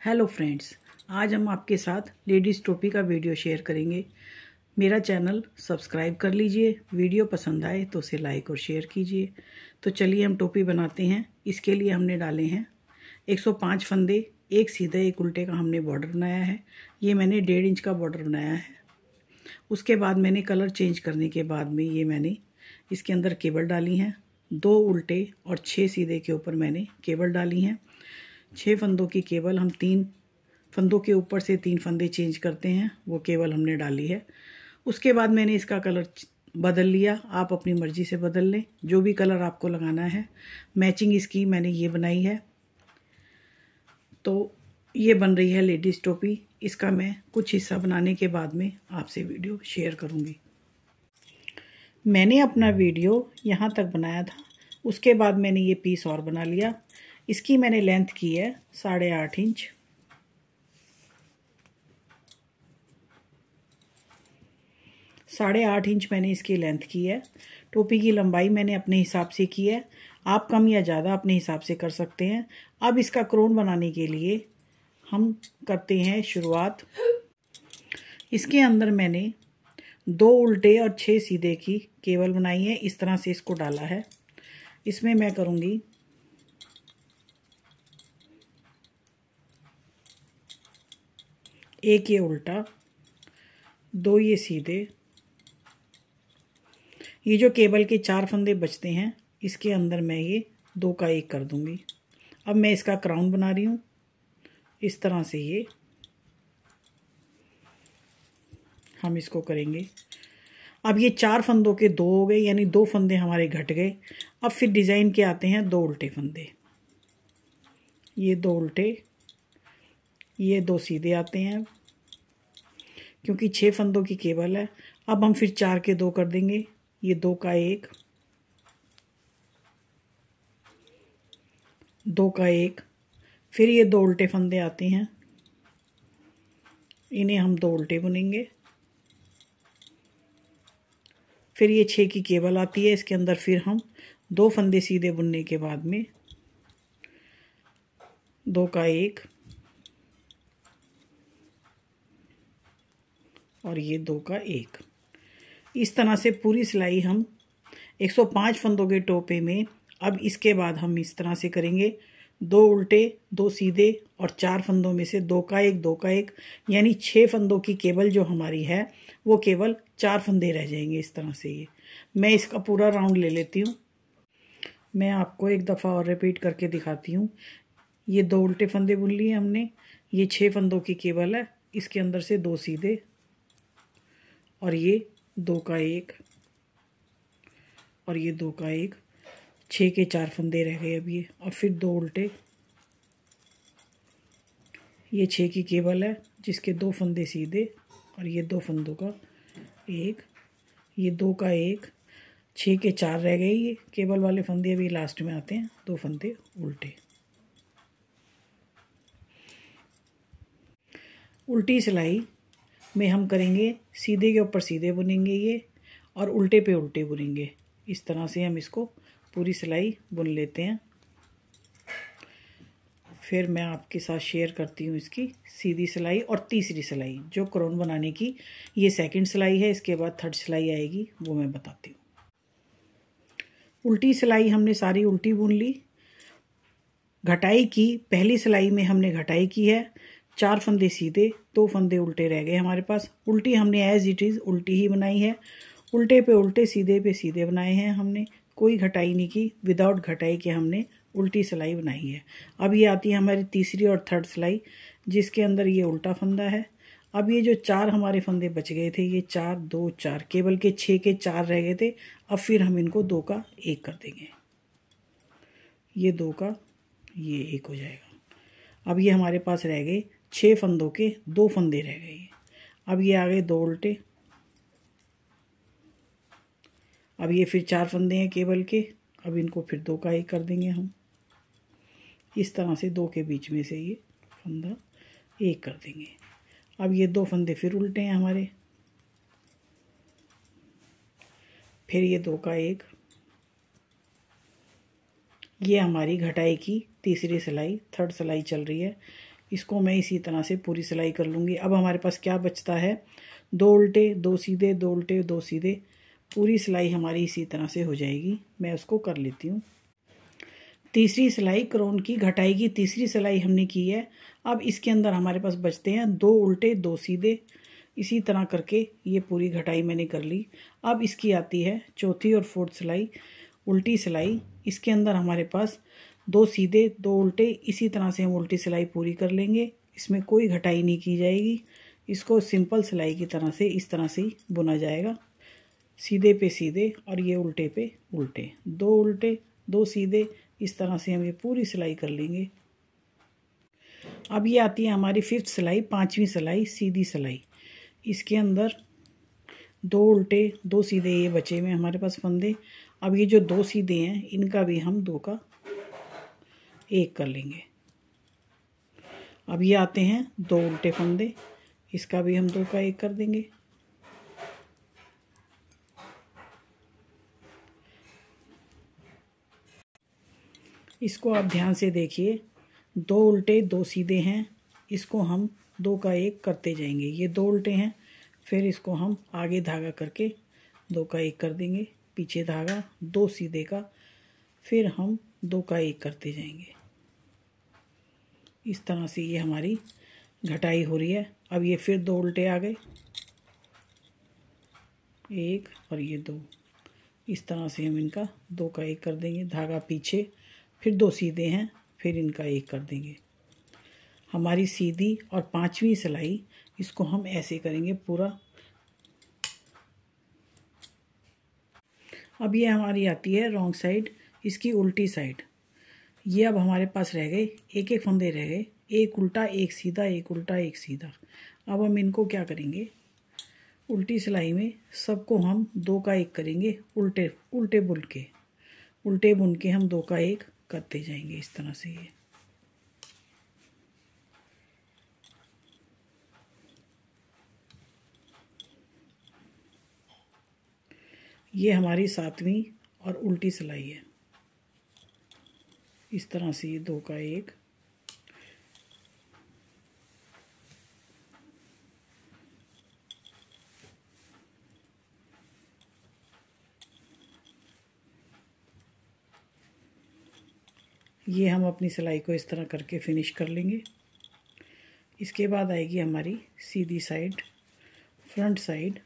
Hello friends, आज हम आपके साथ लेडीज़ टोपी का वीडियो शेयर करेंगे। मेरा चैनल सब्सक्राइब कर लीजिए। वीडियो पसंद आए तो उसे लाइक और शेयर कीजिए। तो चलिए हम टोपी बनाते हैं। इसके लिए हमने डाले हैं 105 फंदे, एक सीधे एक उल्टे का हमने बॉर्डर बनाया है। ये मैंने 1.5 इंच का बॉर्डर बनाया है। उसके बाद मैंने कलर चेंज करने के बाद में ये मैंने इसके अंदर केबल डाली हैं। 2 उल्टे और 6 सीधे के ऊपर मैंने केबल डाली हैं। 6 फंदों की केबल हम 3 फंदों के ऊपर से 3 फंदे चेंज करते हैं, वो केबल हमने डाली है। उसके बाद मैंने इसका कलर बदल लिया। आप अपनी मर्ज़ी से बदल लें, जो भी कलर आपको लगाना है। मैचिंग इसकी मैंने ये बनाई है। तो ये बन रही है लेडीज़ टोपी। इसका मैं कुछ हिस्सा बनाने के बाद में आपसे वीडियो शेयर करूँगी। मैंने अपना वीडियो यहाँ तक बनाया था। उसके बाद मैंने ये पीस और बना लिया। इसकी मैंने लेंथ की है 8.5 इंच। साढ़े 8 इंच मैंने इसकी लेंथ की है। टोपी की लंबाई मैंने अपने हिसाब से की है। आप कम या ज़्यादा अपने हिसाब से कर सकते हैं। अब इसका क्रोन बनाने के लिए हम करते हैं शुरुआत। इसके अंदर मैंने 2 उल्टे और 6 सीधे की केबल बनाई है। इस तरह से इसको डाला है। इसमें मैं करूँगी एक ये उल्टा, 2 ये सीधे। ये जो केबल के 4 फंदे बचते हैं, इसके अंदर मैं ये 2 का 1 कर दूंगी। अब मैं इसका क्राउन बना रही हूँ। इस तरह से ये हम इसको करेंगे। अब ये 4 फंदों के 2 हो गए, यानी 2 फंदे हमारे घट गए। अब फिर डिज़ाइन के आते हैं 2 उल्टे फंदे। ये 2 उल्टे, ये 2 सीधे आते हैं क्योंकि 6 फंदों की केबल है। अब हम फिर 4 के 2 कर देंगे। ये 2 का 1, 2 का 1। फिर ये 2 उल्टे फंदे आते हैं, इन्हें हम 2 उल्टे बुनेंगे। फिर ये 6 की केबल आती है। इसके अंदर फिर हम 2 फंदे सीधे बुनने के बाद में 2 का 1 और ये 2 का 1। इस तरह से पूरी सिलाई हम 105 फंदों के टोपे में। अब इसके बाद हम इस तरह से करेंगे 2 उल्टे, 2 सीधे और 4 फंदों में से 2 का 1, 2 का 1, यानी 6 फंदों की केबल जो हमारी है वो केवल 4 फंदे रह जाएंगे। इस तरह से ये मैं इसका पूरा राउंड ले लेती हूँ। मैं आपको एक दफ़ा और रिपीट करके दिखाती हूँ। ये 2 उल्टे फंदे बुन लिए हमने। ये 6 फंदों की केबल है। इसके अंदर से 2 सीधे और ये 2 का 1 और ये 2 का 1। 6 के 4 फंदे रह गए अब ये। और फिर 2 उल्टे, ये 6 की केबल है जिसके 2 फंदे सीधे और ये 2 फंदों का 1, ये 2 का 1। 6 के 4 रह गए। ये केबल वाले फंदे अभी लास्ट में आते हैं। 2 फंदे उल्टे। उल्टी सिलाई में हम करेंगे सीधे के ऊपर सीधे बुनेंगे ये, और उल्टे पे उल्टे बुनेंगे। इस तरह से हम इसको पूरी सिलाई बुन लेते हैं। फिर मैं आपके साथ शेयर करती हूँ इसकी सीधी सिलाई और तीसरी सिलाई, जो क्रोन बनाने की। ये सेकंड सिलाई है। इसके बाद थर्ड सिलाई आएगी, वो मैं बताती हूँ। उल्टी सिलाई हमने सारी उल्टी बुन ली। घटाई की पहली सिलाई में हमने घटाई की है। 4 फंदे सीधे, 2 फंदे उल्टे रह गए हमारे पास। उल्टी हमने एज इट इज़ उल्टी ही बनाई है। उल्टे पे उल्टे, सीधे पे सीधे बनाए हैं हमने। कोई घटाई नहीं की। विदाउट घटाई के हमने उल्टी सिलाई बनाई है। अब ये आती है हमारी तीसरी और थर्ड सिलाई, जिसके अंदर ये उल्टा फंदा है। अब ये जो 4 हमारे फंदे बच गए थे, ये 4, 2, 4, केवल के 6 के 4 रह गए थे। अब फिर हम इनको 2 का 1 कर देंगे। ये 2 का ये 1 हो जाएगा। अब ये हमारे पास रह गए 6 फंदों के 2 फंदे रह गए। अब ये आ गए 2 उल्टे। अब ये फिर 4 फंदे हैं केबल के। अब इनको फिर 2 का 1 कर देंगे हम। इस तरह से 2 के बीच में से ये फंदा 1 कर देंगे। अब ये 2 फंदे फिर उल्टे हैं हमारे। फिर ये 2 का 1। ये हमारी घटाई की तीसरी सिलाई, थर्ड सिलाई चल रही है। इसको मैं इसी तरह से पूरी सिलाई कर लूँगी। अब हमारे पास क्या बचता है, 2 उल्टे 2 सीधे, 2 उल्टे 2 सीधे, पूरी सिलाई हमारी इसी तरह से हो जाएगी। मैं उसको कर लेती हूँ। तीसरी सिलाई क्रोन की घटाई की तीसरी सिलाई हमने की है। अब इसके अंदर हमारे पास बचते हैं 2 उल्टे 2 सीधे, इसी तरह करके ये पूरी घटाई मैंने कर ली। अब इसकी आती है चौथी और फोर्थ सिलाई, उल्टी सिलाई। इसके अंदर हमारे पास 2 सीधे 2 उल्टे, इसी तरह से हम उल्टी सिलाई पूरी कर लेंगे। इसमें कोई घटाई नहीं की जाएगी। इसको सिंपल सिलाई की तरह से इस तरह से ही बुना जाएगा, सीधे पे सीधे और ये उल्टे पे उल्टे, 2 उल्टे 2 सीधे, इस तरह से हम ये पूरी सिलाई कर लेंगे। अब ये आती है हमारी 5th सिलाई, 5वीं सिलाई, सीधी सिलाई। इसके अंदर 2 उल्टे 2 सीधे ये बचे हुए हमारे पास फंदे। अब ये जो 2 सीधे हैं इनका भी हम 2 का 1 कर लेंगे। अब ये आते हैं 2 उल्टे फंदे, इसका भी हम 2 का 1 कर देंगे। इसको आप ध्यान से देखिए, 2 उल्टे 2 सीधे हैं, इसको हम 2 का 1 करते जाएंगे। ये 2 उल्टे हैं, फिर इसको हम आगे धागा करके 2 का 1 कर देंगे, पीछे धागा 2 सीधे का, फिर हम 2 का 1 करते जाएंगे। इस तरह से ये हमारी घटाई हो रही है। अब ये फिर 2 उल्टे आ गए, 1 और ये 2, इस तरह से हम इनका 2 का 1 कर देंगे, धागा पीछे, फिर 2 सीधे हैं, फिर इनका 1 कर देंगे। हमारी सीधी और 5वीं सिलाई, इसको हम ऐसे करेंगे पूरा। अब ये हमारी आती है रॉन्ग साइड, इसकी उल्टी साइड। ये अब हमारे पास रह गए एक एक फंदे रह गए, एक उल्टा एक सीधा, एक उल्टा एक सीधा। अब हम इनको क्या करेंगे, उल्टी सिलाई में सबको हम 2 का 1 करेंगे, उल्टे उल्टे बुन के, उल्टे बुन के हम 2 का 1 करते जाएंगे इस तरह से। ये हमारी 7वीं और उल्टी सिलाई है। इस तरह से ये 2 का 1, ये हम अपनी सिलाई को इस तरह करके फिनिश कर लेंगे। इसके बाद आएगी हमारी सीधी साइड, फ्रंट साइड,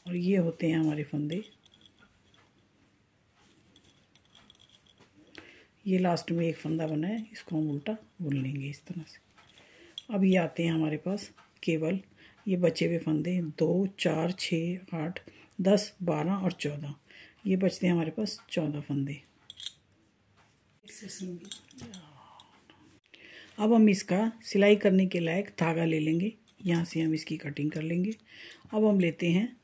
और ये होते हैं हमारे फंदे। ये लास्ट में एक फंदा बना है, इसको हम उल्टा बुन लेंगे इस तरह से। अब ये आते हैं हमारे पास केवल ये बचे हुए फंदे, 2 4 6 8 10 12 और 14, ये बचते हैं हमारे पास 14 फंदे। अब हम इसका सिलाई करने के लायक धागा ले लेंगे, यहाँ से हम इसकी कटिंग कर लेंगे। अब हम लेते हैं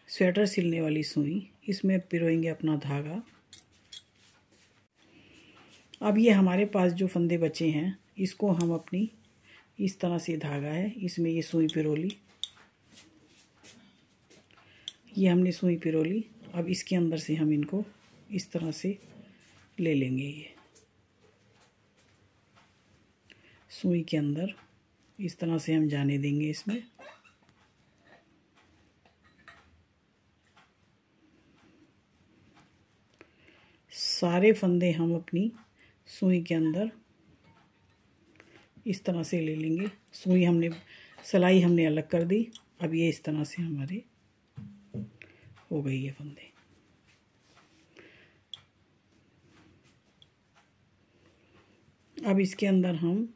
स्वेटर सिलने वाली सुई, इसमें पिरोएंगे अपना धागा। अब ये हमारे पास जो फंदे बचे हैं, इसको हम अपनी इस तरह से धागा है, इसमें ये सुई पिरो ली, ये हमने सुई पिरो ली। अब इसके अंदर से हम इनको इस तरह से ले लेंगे, ये सुई के अंदर इस तरह से हम जाने देंगे इसमें। सारे फंदे हम अपनी सुई के अंदर इस तरह से ले लेंगे। सुई हमने, सिलाई हमने अलग कर दी। अब ये इस तरह से हमारे हो गई ये फंदे। अब इसके अंदर हम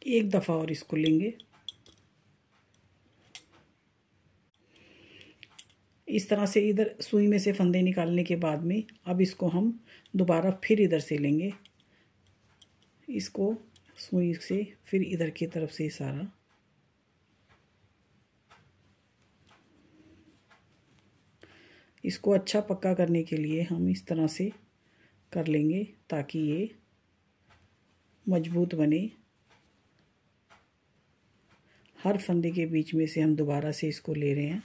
एक दफ़ा और इसको लेंगे, इस तरह से इधर सुई में से फंदे निकालने के बाद में अब इसको हम दोबारा फिर इधर से लेंगे, इसको सुई से फिर इधर की तरफ से सारा इसको अच्छा पक्का करने के लिए हम इस तरह से कर लेंगे ताकि ये मजबूत बने। हर फंदे के बीच में से हम दोबारा से इसको ले रहे हैं।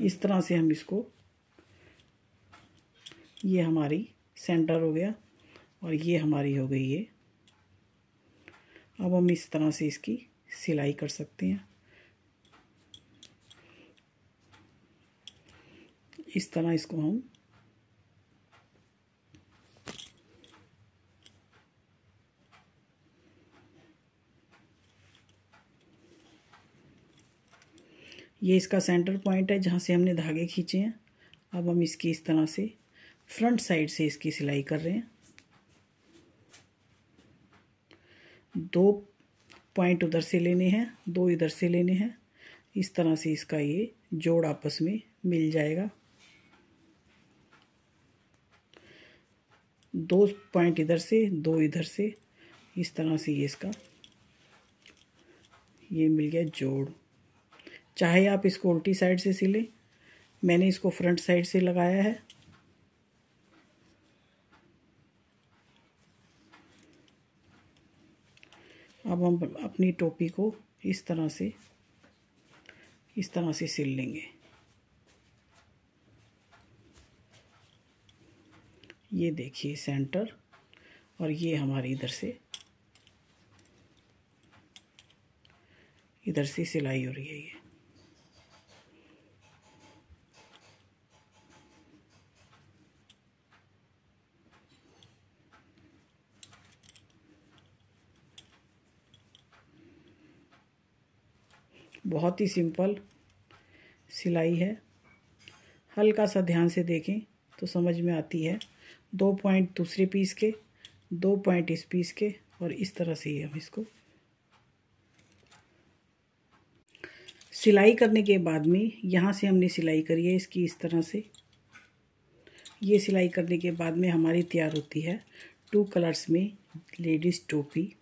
इस तरह से हम इसको, ये हमारी सेंटर हो गया और ये हमारी हो गई ये। अब हम इस तरह से इसकी सिलाई कर सकते हैं। इस तरह इसको हम ये इसका सेंटर पॉइंट है जहाँ से हमने धागे खींचे हैं। अब हम इसकी इस तरह से फ्रंट साइड से इसकी सिलाई कर रहे हैं। 2 पॉइंट उधर से लेने हैं, 2 इधर से लेने हैं। इस तरह से इसका ये जोड़ आपस में मिल जाएगा। 2 पॉइंट इधर से, 2 इधर से, इस तरह से ये इसका ये मिल गया जोड़। चाहे आप इसको उल्टी साइड से सिलें, मैंने इसको फ्रंट साइड से लगाया है। अब हम अपनी टोपी को इस तरह से सिल लेंगे। ये देखिए सेंटर, और ये हमारी इधर से सिलाई हो रही है। ये बहुत ही सिंपल सिलाई है। हल्का सा ध्यान से देखें तो समझ में आती है। 2 पॉइंट दूसरे पीस के, 2 पॉइंट इस पीस के, और इस तरह से ही हम इसको सिलाई करने के बाद में यहाँ से हमने सिलाई करी है इसकी इस तरह से। ये सिलाई करने के बाद में हमारी तैयार होती है 2 कलर्स में लेडीज़ टोपी।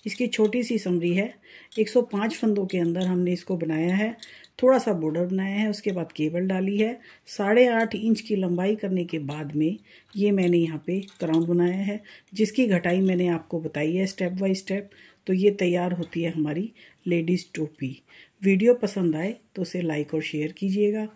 इसकी छोटी सी समरी है। 105 फंदों के अंदर हमने इसको बनाया है। थोड़ा सा बॉर्डर बनाया है, उसके बाद केबल डाली है। 8.5 इंच की लंबाई करने के बाद में ये मैंने यहाँ पे क्राउन बनाया है, जिसकी घटाई मैंने आपको बताई है स्टेप बाय स्टेप। तो ये तैयार होती है हमारी लेडीज़ टोपी। वीडियो पसंद आए तो उसे लाइक और शेयर कीजिएगा।